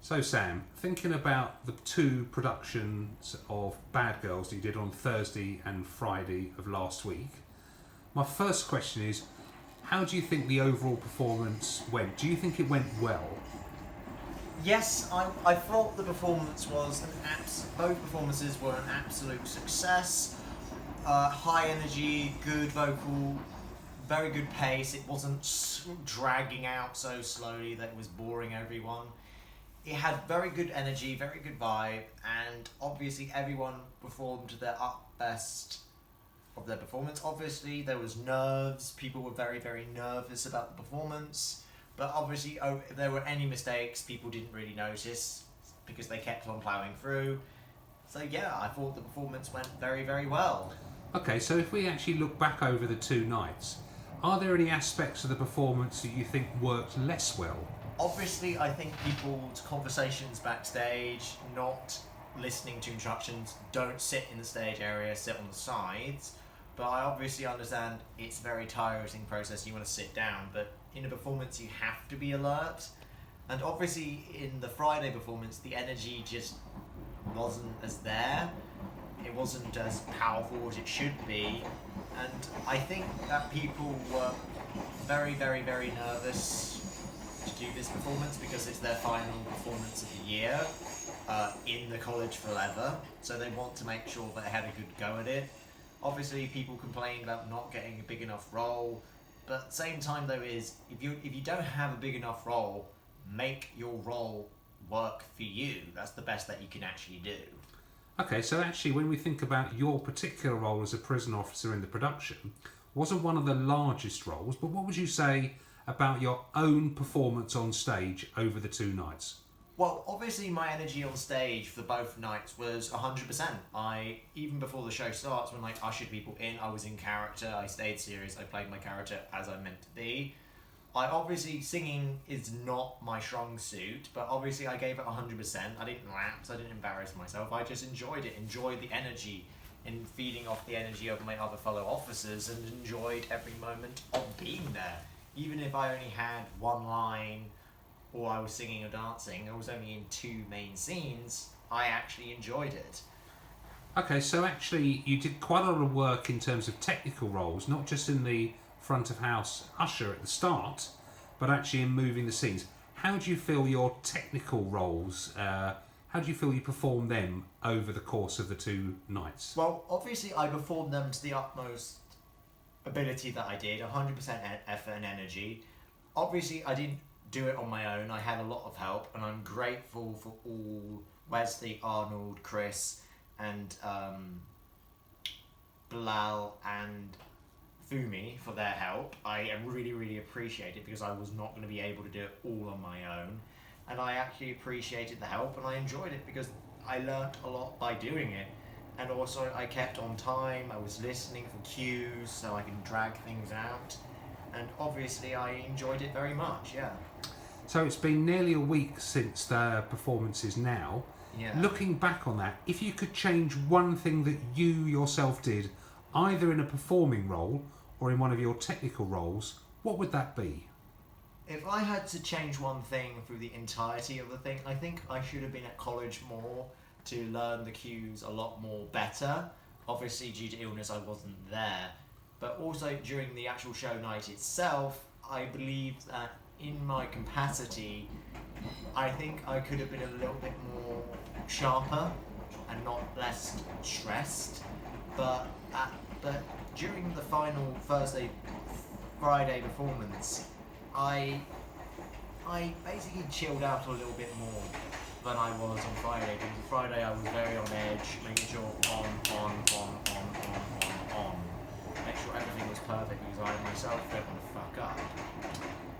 So Sam, thinking about the two productions of Bad Girls that you did on Thursday and Friday of last week, my first question is, how do you think the overall performance went? Do you think it went well? Yes, I thought the performance was both performances were an absolute success. High energy, good vocal, very good pace. It wasn't dragging out so slowly that it was boring everyone. It had very good energy, very good vibe, and obviously everyone performed to their up best of their performance. Obviously there was nerves, people were very, very nervous about the performance, but obviously if there were any mistakes, people didn't really notice because they kept on ploughing through. So yeah, I thought the performance went very, very well. Okay, so if we actually look back over the two nights, are there any aspects of the performance that you think worked less well? Obviously, I think people's conversations backstage, not listening to instructions, don't sit in the stage area, sit on the sides. But I obviously understand it's a very tiring process, you want to sit down, but in a performance you have to be alert. And obviously in the Friday performance, the energy just wasn't as there. It wasn't as powerful as it should be. And I think that people were very, very, very nervous to do this performance because it's their final performance of the year in the college forever. So they want to make sure that they had a good go at it. Obviously, people complain about not getting a big enough role, but at the same time, though, is if you don't have a big enough role, make your role work for you. That's the best that you can actually do. Okay, so actually when we think about your particular role as a prison officer in the production, wasn't one of the largest roles, but what would you say about your own performance on stage over the two nights? Well, obviously my energy on stage for both nights was 100%. Even before the show starts, when I ushered people in, I was in character, I stayed serious, I played my character as I meant to be. Obviously, singing is not my strong suit, but obviously I gave it 100%. I didn't lapse, I didn't embarrass myself, I just enjoyed it, enjoyed the energy, and feeding off the energy of my other fellow officers, and enjoyed every moment of being there. Even if I only had one line, or I was singing or dancing, I was only in two main scenes, I actually enjoyed it. Okay, so actually you did quite a lot of work in terms of technical roles, not just in the front of house usher at the start, but actually in moving the scenes. How do you feel your technical roles, how do you feel you performed them over the course of the two nights? Well, obviously I performed them to the utmost ability that I did, 100% effort and energy. Obviously I didn't do it on my own, I had a lot of help, and I'm grateful for all Wesley, Arnold, Chris, and Bilal and Fumi for their help. I really, really appreciate it because I was not going to be able to do it all on my own. And I actually appreciated the help and I enjoyed it because I learnt a lot by doing it. And also I kept on time, I was listening for cues so I can drag things out. And obviously I enjoyed it very much, yeah. So it's been nearly a week since the performances now. Yeah. Looking back on that, if you could change one thing that you yourself did, either in a performing role or in one of your technical roles, what would that be? If I had to change one thing through the entirety of the thing, I think I should have been at college more to learn the cues a lot more better. Obviously, due to illness, I wasn't there. But also, during the actual show night itself, I believe that in my capacity, I think I could have been a little bit more sharper and not less stressed. But during the final Friday performance, I basically chilled out a little bit more than I was on Friday. Because on Friday I was very on edge, making sure on. Make sure everything was perfect because I myself don't want to fuck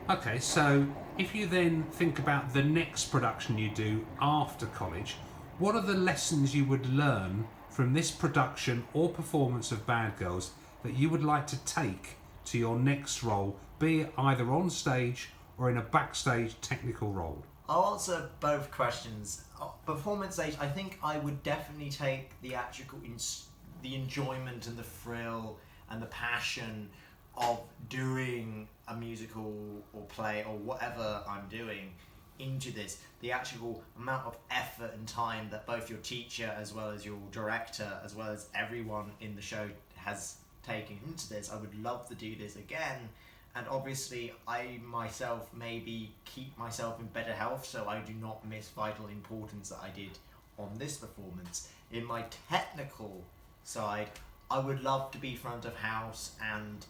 up. Okay, so if you then think about the next production you do after college, what are the lessons you would learn from this production or performance of Bad Girls that you would like to take to your next role, be it either on stage or in a backstage technical role? I'll answer both questions. Performance stage, I think I would definitely take the actual the enjoyment and the thrill and the passion of doing a musical or play or whatever I'm doing into this, the actual amount of effort and time that both your teacher as well as your director as well as everyone in the show has taken into this. I would love to do this again, and obviously I myself maybe keep myself in better health so I do not miss vital importance that I did on this performance. In my technical side, I would love to be front of house and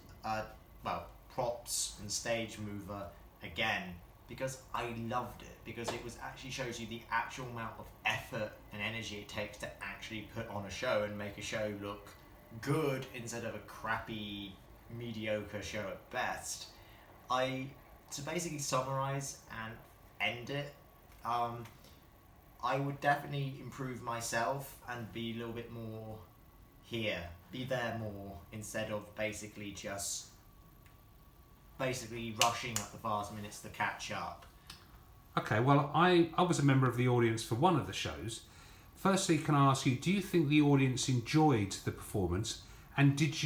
props and stage mover again, because I loved it, because it was actually shows you the actual amount of effort and energy it takes to actually put on a show and make a show look good instead of a crappy, mediocre show at best. To basically summarize and end it, I would definitely improve myself and be a little bit more here, be there more, instead of basically rushing at the last minutes to catch up. Okay, well, I was a member of the audience for one of the shows. Firstly, can I ask you, do you think the audience enjoyed the performance? And could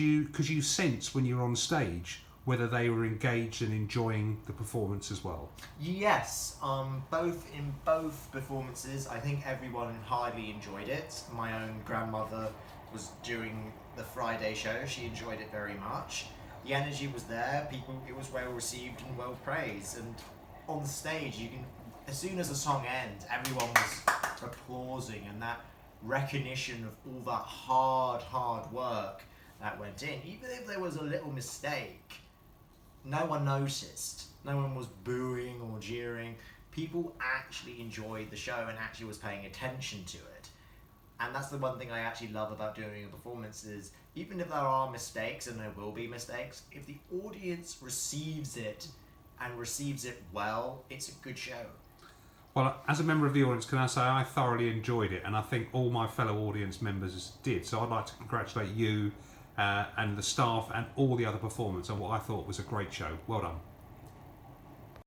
you sense when you were on stage whether they were engaged and enjoying the performance as well? Yes, in both performances, I think everyone highly enjoyed it. My own grandmother was during the Friday show, she enjoyed it very much. The energy was there, it was well received and well praised, and on the stage, as soon as the song ends, everyone was applauding, and that recognition of all that hard work that went in. Even if there was a little mistake, no one noticed. No one was booing or jeering. People actually enjoyed the show and actually was paying attention to it. And that's the one thing I actually love about doing a performance is, even if there are mistakes, and there will be mistakes, if the audience receives it and receives it well, it's a good show. Well, as a member of the audience, can I say I thoroughly enjoyed it, and I think all my fellow audience members did. So I'd like to congratulate you and the staff and all the other performers on what I thought was a great show. Well done.